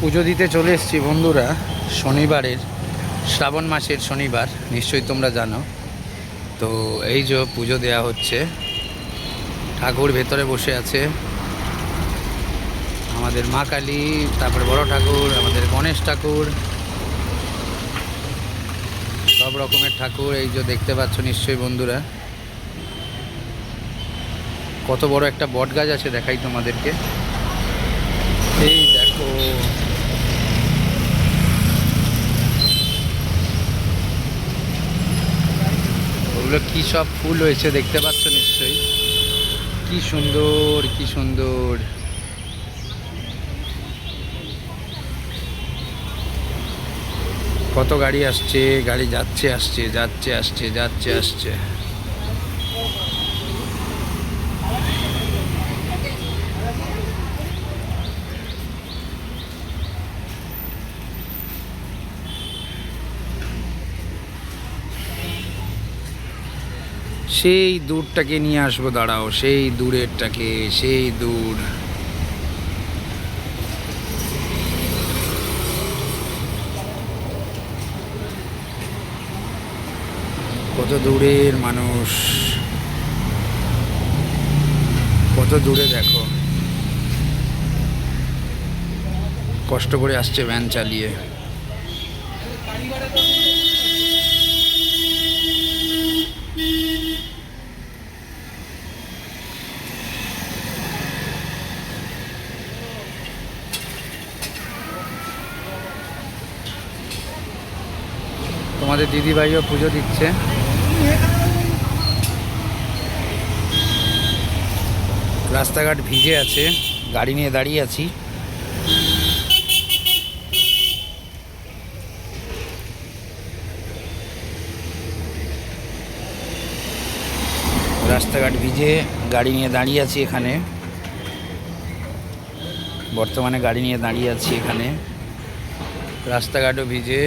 পুজো দিতে চলে এসেছি বন্ধুরা। শনিবারের, শ্রাবণ মাসের শনিবার, নিশ্চয়ই তোমরা জানো। তো এই যে পুজো দেয়া হচ্ছে, ঠাকুর ভেতরে বসে আছে, আমাদের মা কালী, তারপরে বড় ঠাকুর, আমাদের গণেশ ঠাকুর, সব রকমের ঠাকুর এই যে দেখতে পাচ্ছ নিশ্চয়ই বন্ধুরা। কত বড় একটা বট গাছ আছে দেখাই তোমাদেরকে, এই দেখো। ওগুলো কি সব ফুল হয়েছে দেখতে পাচ্ছ নিশ্চয়ই, কি সুন্দর কি সুন্দর। কত গাড়ি আসছে, গাড়ি যাচ্ছে আসছে, যাচ্ছে আসছে, যাচ্ছে আসছে। সেই দূরটাকে নিয়ে আসবো, দাঁড়াও, সেই দূরেরটাকে, সেই দূর। কত দূরের মানুষ, কত দূরে দেখো, কষ্ট করে আসছে ভ্যান চালিয়ে। তোমাদের দিদিভাইও পুজো দিচ্ছে। রাস্তাঘাট ভিজে আছে, গাড়ি নিয়ে দাঁড়িয়ে আছি। রাস্তাঘাট ভিজে, গাড়ি নিয়ে দাঁড়িয়ে আছি এখানে, বর্তমানে গাড়ি নিয়ে দাঁড়িয়ে আছি এখানে। রাস্তাঘাটও ভিজে।